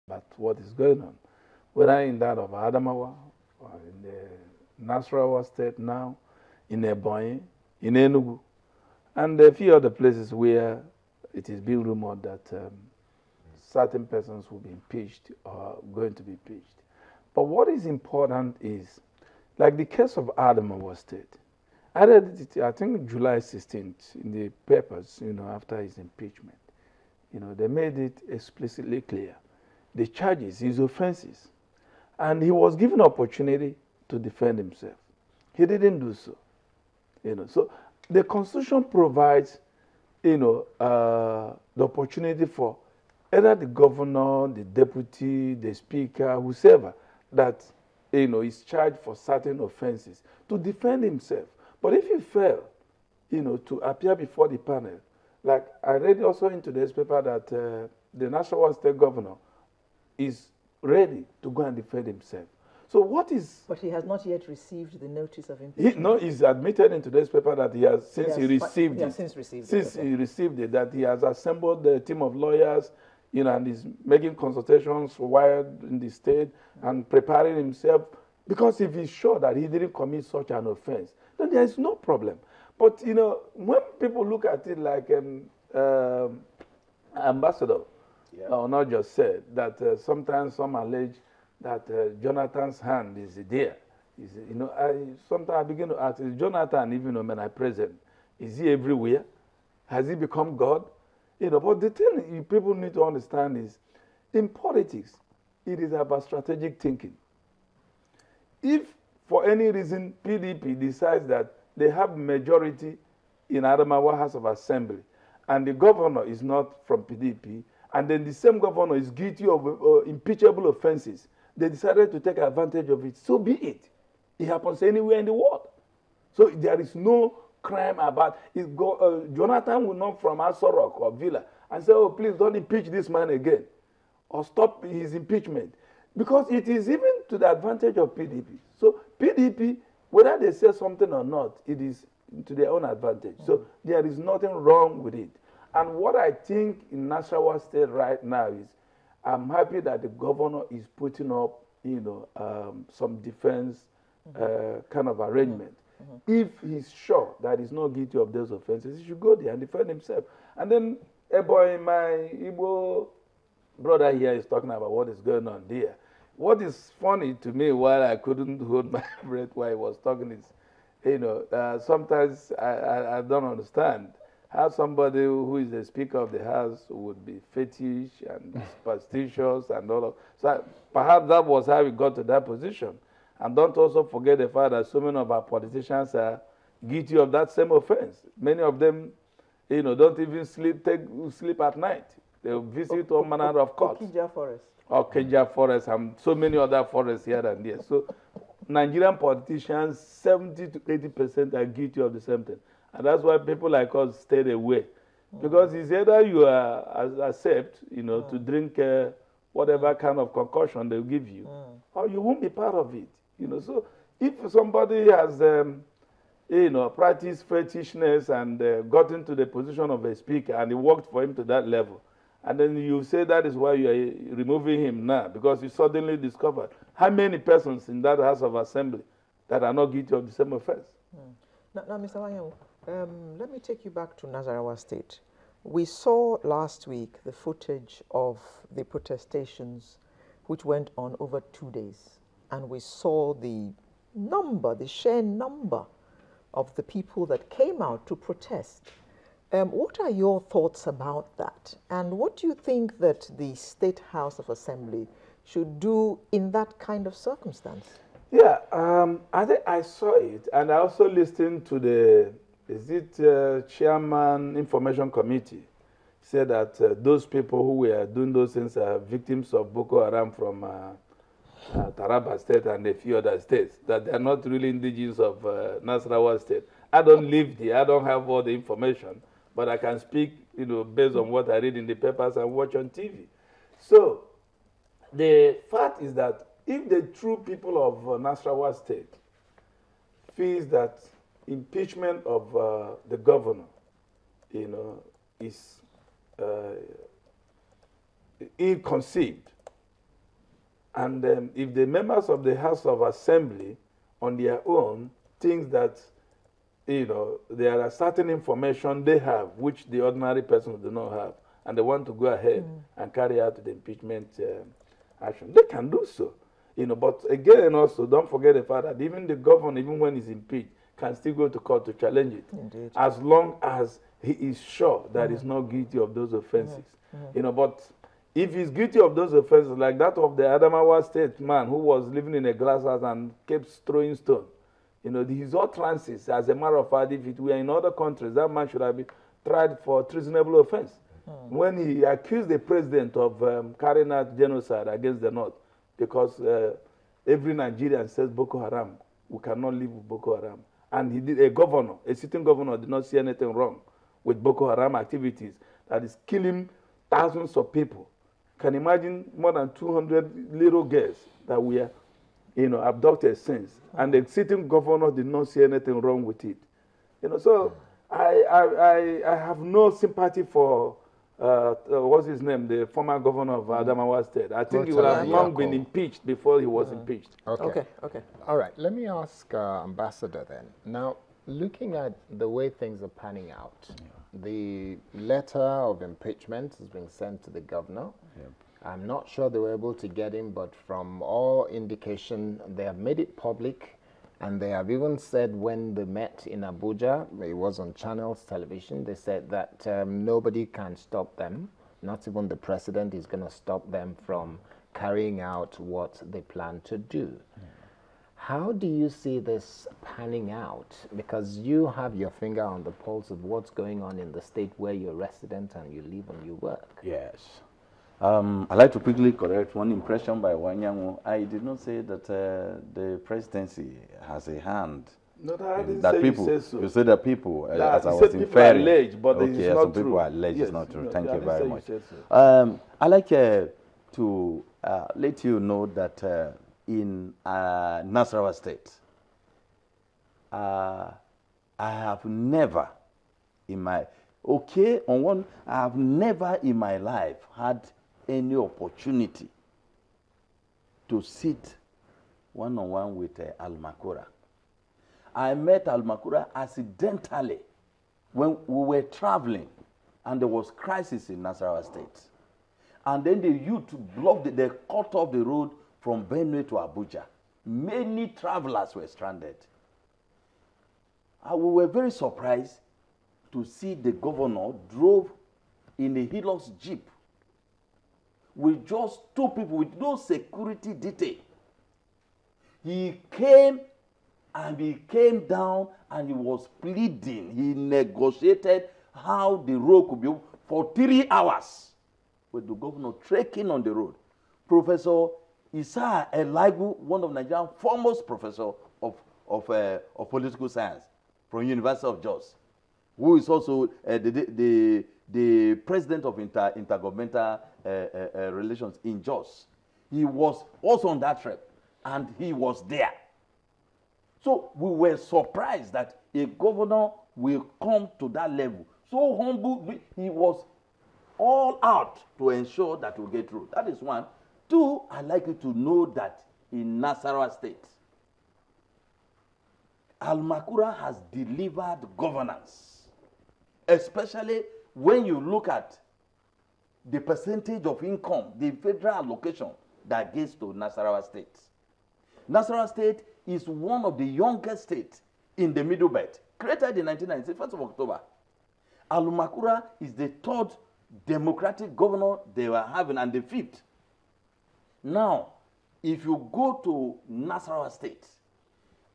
about what is going on, whether in that of Adamawa or in the Nasarawa state now, in Ebonyi, in Enugu, and a few other places where it is being rumored that certain persons will be impeached or going to be impeached. But what is important is, like the case of Adamawa State, I read it, I think July 16th in the papers, after his impeachment. They made it explicitly clear. The charges, his offenses, and he was given opportunity to defend himself. He didn't do so. So the Constitution provides, the opportunity for either the governor, the deputy, the speaker, whoever that, is charged for certain offenses to defend himself. But if you fail, to appear before the panel, like I read also in today's paper that the National State Governor is ready to go and defend himself. So what is... But he has not yet received the notice of impeachment. No, he's admitted in today's paper that he has, since he received it, that he has assembled a team of lawyers, and is making consultations wired in the state and preparing himself. Because if he's sure that he didn't commit such an offense, then there is no problem. But, when people look at it like Ambassador Onoja said, that sometimes some allege that Jonathan's hand is there. Sometimes I begin to ask, is Jonathan, even when I present, is he everywhere? Has he become God? But the thing people need to understand is, in politics, it is about strategic thinking. If, for any reason, PDP decides that they have majority in Adamawa House of Assembly, and the governor is not from PDP, and then the same governor is guilty of impeachable offenses, they decided to take advantage of it. So be it. It happens anywhere in the world. So there is no crime about it. Jonathan will not from Asorok or Villa and say, oh, please don't impeach this man again or stop his impeachment. Because it is even to the advantage of PDP. So PDP, whether they say something or not, it is to their own advantage. So there is nothing wrong with it. And what I think in Nasarawa State right now is, I'm happy that the governor is putting up, some defense kind of arrangement. If he's sure that he's not guilty of those offenses, he should go there and defend himself. And then, Ebonyi, my Igbo brother here is talking about what is going on there. What is funny to me, while I couldn't hold my breath while he was talking, is, sometimes I don't understand how somebody who is the Speaker of the House would be fetish and superstitious and all of. So perhaps that was how we got to that position. And don't also forget the fact that so many of our politicians are guilty of that same offense. Many of them, don't even sleep at night. They visit all manner of courts. Okija Forest. Or Keja Forest and so many other forests here and there. So Nigerian politicians, 70 to 80% are guilty of the same thing. And that's why people like us stayed away. Because it's either you accept, to drink whatever kind of concoction they'll give you, or you won't be part of it. So if somebody has, practiced fetishness and gotten to the position of a speaker and it worked for him to that level, and then you say that is why you are removing him now, because you suddenly discovered how many persons in that House of Assembly that are not guilty of the same offense. Now, Mr. Nwanyawu, let me take you back to Nasarawa State. We saw last week the footage of the protestations which went on over 2 days. And we saw the sheer number of the people that came out to protest. What are your thoughts about that? And what do you think that the State House of Assembly should do in that kind of circumstance? Yeah, I think I saw it, and I also listened to the, Chairman Information Committee, said that those people who were doing those things are victims of Boko Haram from Taraba State and a few other states, that they are not really indigenous of Nasarawa State. I don't live there, I don't have all the information, but I can speak, based on what I read in the papers and watch on TV. So the fact is that if the true people of Nasarawa State feels that impeachment of the governor, is ill-conceived, And if the members of the House of Assembly on their own think that, you know, there are certain information they have which the ordinary person do not have, and they want to go ahead and carry out the impeachment action, they can do so. You know, but again, also, don't forget the fact that even the governor, even when he's impeached, can still go to court to challenge it. Indeed. As long as he is sure that he's not guilty of those offenses. You know, but if he's guilty of those offenses, like that of the Adamawa State man who was living in a glass house and kept throwing stones, you know, his utterances, as a matter of fact, if it were in other countries, that man should have been tried for treasonable offense. When he accused the president of carrying out genocide against the North, because every Nigerian says Boko Haram, we cannot live with Boko Haram. And he did, a sitting governor did not see anything wrong with Boko Haram activities that is killing thousands of people. Can imagine more than 200 little girls that were, you know, abducted since, and the sitting governor did not see anything wrong with it. You know, so I have no sympathy for what's his name, the former governor of Adamawa State. I think he would have long been impeached before he was impeached. Okay. All right, let me ask Ambassador then. Now, looking at the way things are panning out, the letter of impeachment has been sent to the governor. I'm not sure they were able to get him, but from all indication, they have made it public, and they have even said when they met in Abuja, it was on Channels television, they said that nobody can stop them, not even the president is going to stop them from carrying out what they plan to do. How do you see this panning out? Because you have your finger on the pulse of what's going on in the state where you're resident and you live and you work. Yes. I'd like to quickly correct one impression by Nwanyawu. I did not say that the presidency has a hand. No, I didn't that say people, you said so. You said that people, Yeah, as I you was said people inferring. allege, but okay, it's not some true. people allege Yes, it's not true. no, Thank I you didn't very say much. you said so. I'd like to let you know that in Nasarawa State, I have never in my, I have never in my life had any opportunity to sit one-on-one with Al-Makura. I met Al-Makura accidentally when we were traveling and there was crisis in Nasarawa State. And then the youth blocked, they cut off the road from Benue to Abuja. Many travelers were stranded. We were very surprised to see the governor drove in a Hilux Jeep with just two people with no security detail. He came and he came down and he was pleading. He negotiated how the road could be open for 3 hours with the governor trekking on the road. Professor Isa Elaigu, one of Nigeria's foremost professor of political science from University of Jos, who is also the president of intergovernmental relations in Jos. He was also on that trip, and he was there. So we were surprised that a governor will come to that level. So humble, he was all out to ensure that we get through. That is one. Two, I'd like you to know that in Nasarawa State, Al-Makura has delivered governance, especially when you look at the percentage of income, the federal allocation that gets to Nasarawa State. Nasarawa State is one of the youngest states in the Middle Belt, created in 1996, 1st of October. Al-Makura is the 3rd democratic governor they were having and the 5th. Now, if you go to Nasarawa State,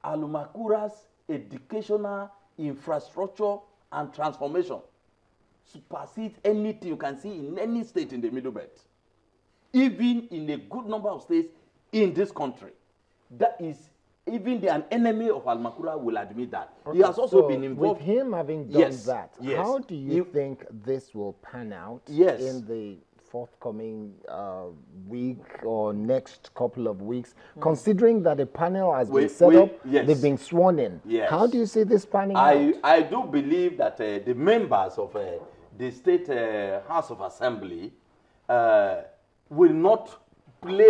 Al-Makura's educational infrastructure and transformation supersedes anything you can see in any state in the Middle Belt, even in a good number of states in this country. That is, even an enemy of Al-Makura will admit that. Okay, he has also been involved. With him having done that, yes. How do you think this will pan out in the forthcoming week or next couple of weeks, considering that a panel has been set up, they've been sworn in? Yes. How do you see this panning out? I do believe that the members of the State House of Assembly will not play